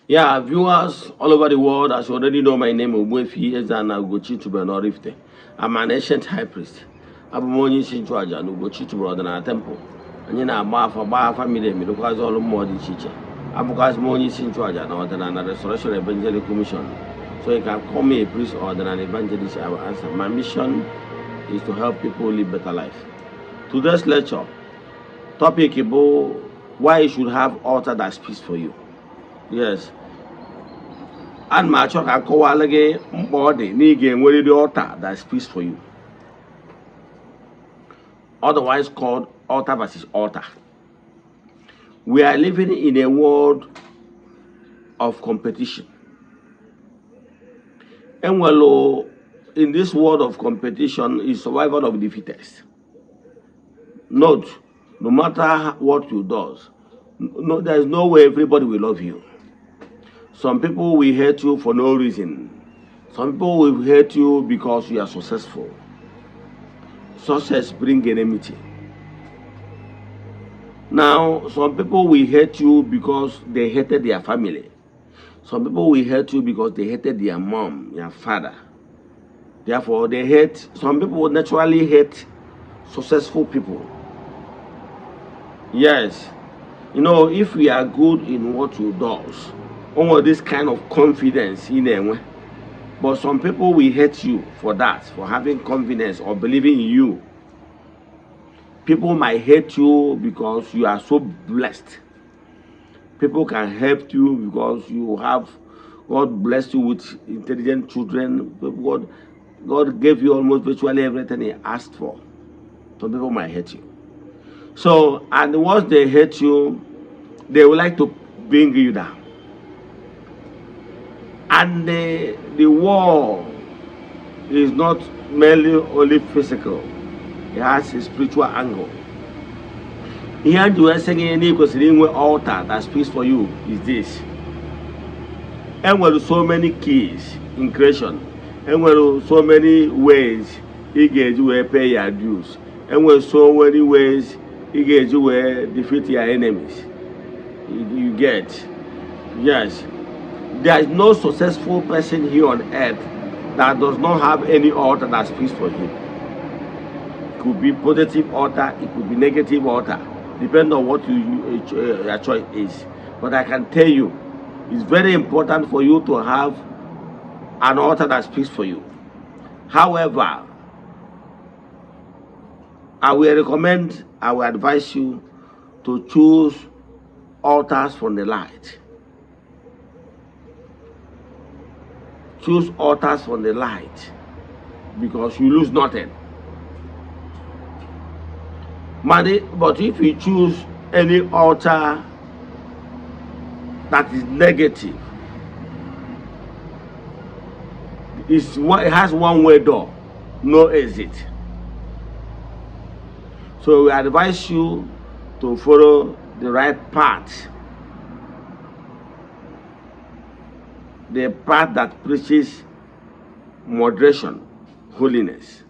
Yeah, viewers all over the world, as you already know, my name is Ogbuefi, Eze-Ana, Ugochitubelu, Oraifite. I'm an ancient high priest. I'm onye isi nchụaja na Ugochitubelu ọdịnala temple. Anyị na-agba afa miri emi rụkwazị ọrụ mmụọ dị iche iche. Abụkwazị m onye isi nchụaja na ọdịnala Restoration Evangelical Mission. So you can call me a priest or an evangelist. I will answer. My mission is to help people live better life. Today's lecture topic about why you should have altar that speaks for you. Yes. And my church I call alege body nige nwere the altar that speaks for you. Otherwise called altar versus altar. We are living in a world of competition. And well, in this world of competition is survival of the fittest. Note, no matter what you do, no, there is no way everybody will love you. Some people will hate you for no reason. Some people will hate you because you are successful. Success brings enmity. Now, some people will hate you because they hated their family. Some people will hate you because they hated their mom, their father. Therefore, they hate, some people naturally hate successful people. Yes. You know, if we are good in what you do, all this kind of confidence in them. But some people will hate you for that, for having confidence or believing in you. People might hate you because you are so blessed. People can help you because you have, God blessed you with intelligent children. God gave you almost virtually everything He asked for. Some people might hate you. So, and once they hate you, they would like to bring you down. And the war is not merely only physical. It has a spiritual angle. Here you are saying any altar that speaks for you is this. And there are so many keys in creation. And there are so many ways you get to pay your dues. And there are so many ways you get to defeat your enemies. You get. Yes. There is no successful person here on earth that does not have any altar that speaks for him. It could be positive altar, it could be negative altar, depending on what your choice is. But I can tell you, it's very important for you to have an altar that speaks for you. However, I will advise you to choose altars from the light. Choose altars from the light because you lose nothing. But if you choose any altar that is negative, it has one way door, no exit. So we advise you to follow the right path. The path that preaches moderation, holiness,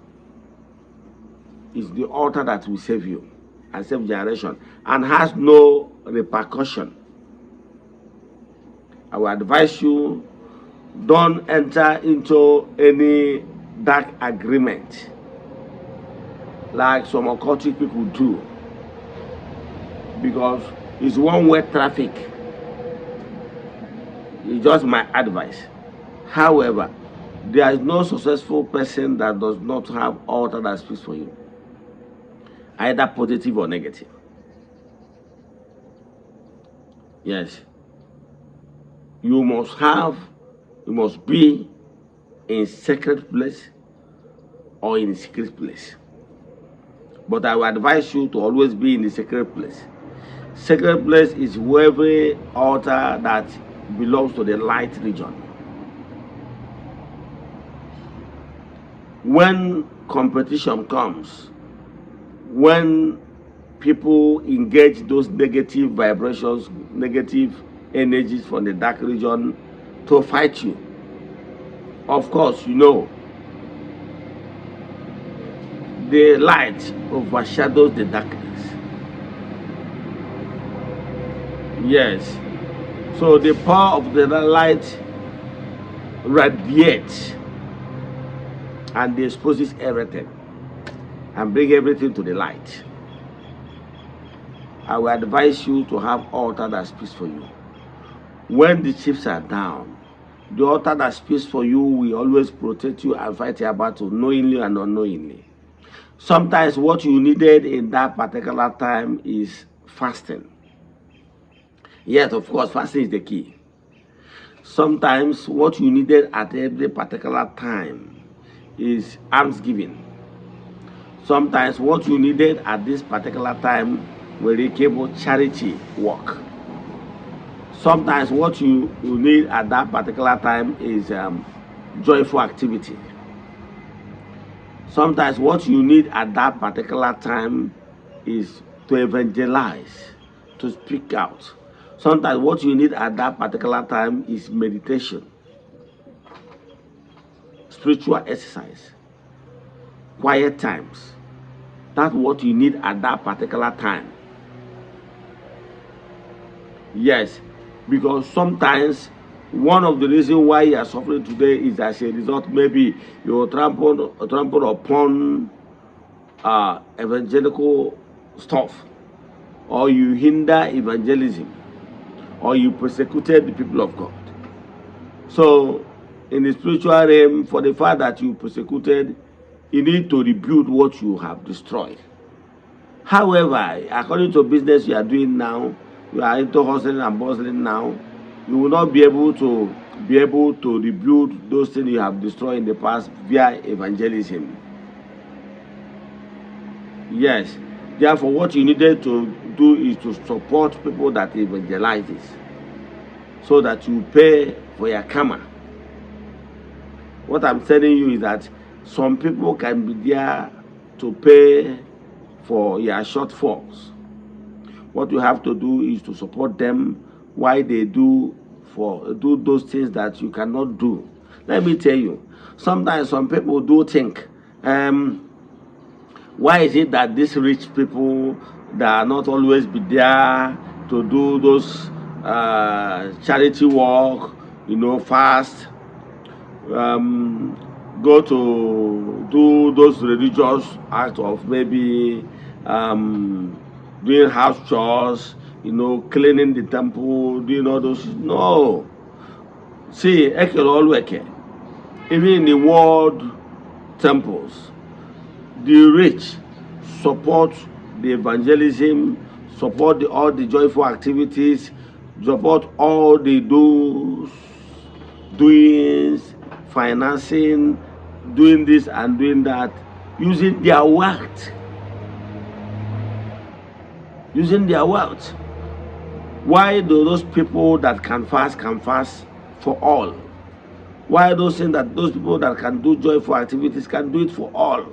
is the altar that will save you and save generation and has no repercussion. I will advise you, don't enter into any dark agreement like some occultic people do, because it's one-way traffic. It's just my advice. However, there is no successful person that does not have altar that speaks for him, either positive or negative. Yes. You must be in sacred place or in a secret place. But I will advise you to always be in the sacred place. Sacred place is every altar that belongs to the light region. When competition comes, when people engage those negative vibrations, negative energies from the dark region to fight you, of course, you know, the light overshadows the darkness. Yes. So the power of the light radiates and exposes everything and bring everything to the light. I will advise you to have altar that speaks for you. When the chips are down, the altar that speaks for you will always protect you and fight your battle knowingly and unknowingly. Sometimes what you needed in that particular time is fasting. Yes, of course, fasting is the key. Sometimes what you needed at every particular time is almsgiving. Sometimes what you needed at this particular time will recable charity work. Sometimes what you need at that particular time is joyful activity. Sometimes what you need at that particular time is to evangelize, to speak out. Sometimes what you need at that particular time is meditation, spiritual exercise, quiet times. That's what you need at that particular time. Yes, because sometimes one of the reasons why you are suffering today is as a result, maybe you trample upon evangelical stuff, or you hinder evangelism, or you persecuted the people of God. So in the spiritual realm, for the fact that you persecuted, you need to rebuild what you have destroyed. However, according to business you are doing now, you are into hustling and bustling now, you will not be able to rebuild those things you have destroyed in the past via evangelism. Yes, therefore what you needed to do is to support people that evangelize this, so that you pay for your karma. What I'm telling you is that some people can be there to pay for your shortfalls. What you have to do is to support them while they do those things that you cannot do. Let me tell you, sometimes some people do think, why is it that these rich people that are not always be there to do those charity work, fast, go to do those religious acts of maybe doing house chores, cleaning the temple, doing all those. No. See, even in the world temples, the rich support the evangelism, support all the joyful activities, support all the doings, financing, doing this and doing that, using their wealth. Why do those people that can fast for all? Why those people that can do joyful activities can do it for all?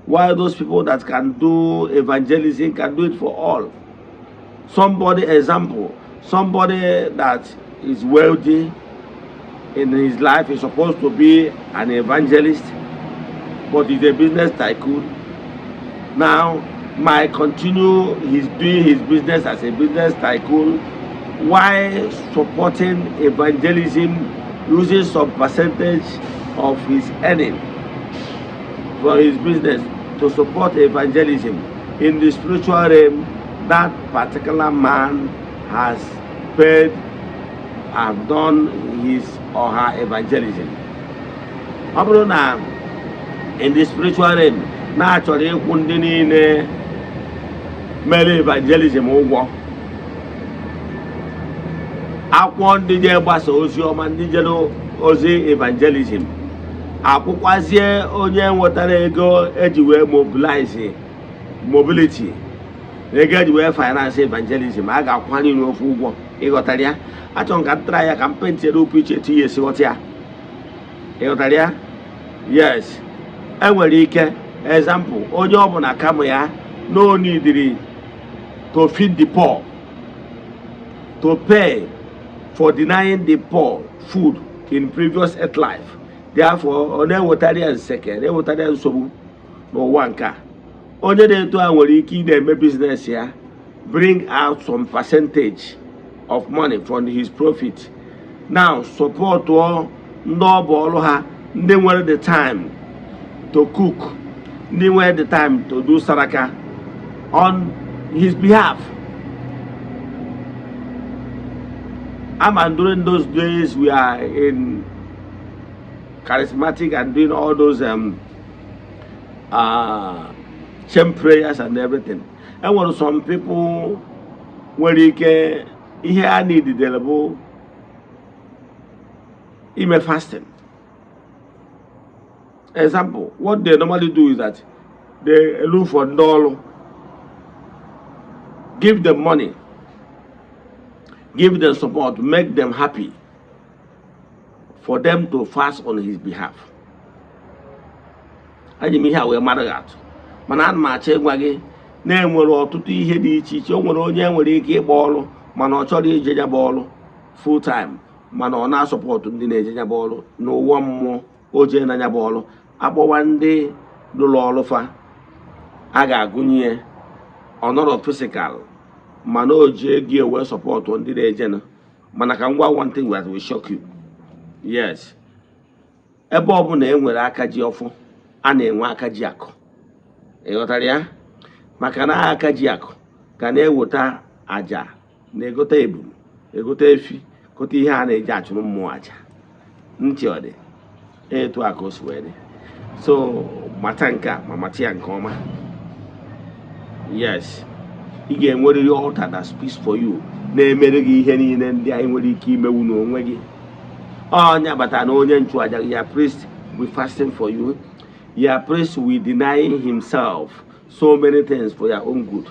Why those people that can do evangelism can do it for all? Somebody that is wealthy in his life is supposed to be an evangelist, but he's a business tycoon. Now, might continue doing his business as a business tycoon while supporting evangelism, using some percentage of his earning for his business to support evangelism. In the spiritual realm, that particular man has paid and done his or her evangelism. In the spiritual realm, naturally, mere evangelism ụgwọ akwụkwọ ndị je gbasa ozi ọma, ndị jere ozi evangelism, akwụkwazie onye nwetara ego eji wee mobility, ego eji wee finance evangelism, a ga-akwụkwa niile ofu ụgwọ. Ịghọtara ya? Achọrọ ka ntara ya ka mpentiere ụpụ iche tinye esi ghọta ya. Ịghọtara ya? Yes, enwere ike example, onye ọbụla kama ya no neediri to feed the poor, to pay for denying the poor food in previous earth life. Therefore, onye wetara ya nseke, onye wetara ya nsogbu n'ụwa nke a, onye na-eto a nwere ike ị na-eme business ya, bring out some percentage of money from his profit. Now support all ndị nwere the time to cook, ndị nwere the time to do saraka on his behalf. And during those days we are in charismatic and doing all those shame prayers and everything. And when some people when you can hear need the delebo email fasting. Example, what they normally do is that they look for dollar, give them money, give them support, make them happy for them to fast on his behalf. I mean, here we are mad at. Mana mache gwagi na enwere ọtụtụ ihe dị iche iche. O nwere onye nwere ike ịgba ọrụ mana ọ chọrọ ije nya bọọlụ full time, mana ọ na-asọpọtụ ndị na-eje nya bọọlụ n'ụwa mmụọ o jee na nya bọọlụ. Akpọwa ndị lụrụ ọrụ fa a ga-agụnye ọnọrọ physical mana o ji ego ewe sọpọtụ ndị na-eje na. Mana ka ngwa one thing that will shock you. Yes, ebe ọ bụ na enwere aka ji ọfụ a na-enwe aka ji akụ. Ịghọtara ya? Maka na aka ji akụ ka na-eweta aja, na-egote ebu, egote efi, gote ihe a na-eji achụrụ mmụọ aja. Ntị ọ dị etu aka o si wee dị. So mata nke a ma mata ya nke ọma. Yes, ị ga-enwerịrị altar that speaks for you, na-emere gị ihe niile ndị anyị nwere ike imewu n'onwe gị. Onye abata na onye nchụaja, your priest will fasting for you. Your priest will deny himself so many things for your own good.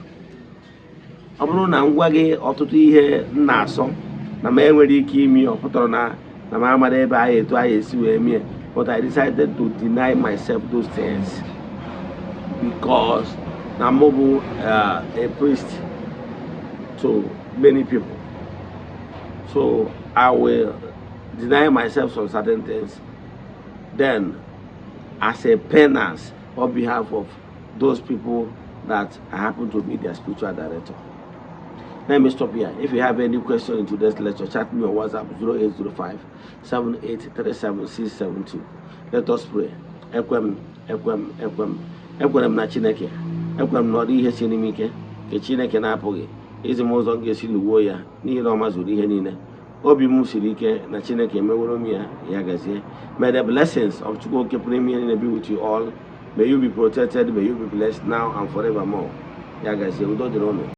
Ọ bụrụ na ngwa gị ọtụtụ ihe na-asọ na m enwere ike ime ọ pụtara na m amara ebe anyị etu anyị esi wee mie, but I decided to deny myself those things because I'm a priest to many people. So I will deny myself some certain things. Then, as a penance on behalf of those people that I happen to be their spiritual director. Let me stop here. If you have any question in today's lecture, chat me on WhatsApp 0805 7837672. Let us pray. Ekwem na Chineke. Ekwem na ihe siri m ike ke Chineke na-apụghị izi m ụzọ ga-esi luwo ya n'ihi na ọ mazuru ihe niile. Obi m siri ike na Chineke meworo m ya gazie. May the blessings of Chukwu Premier be with you all. May you be protected, may you be blessed now and forevermore. Ya gazie, udo dịrị unu.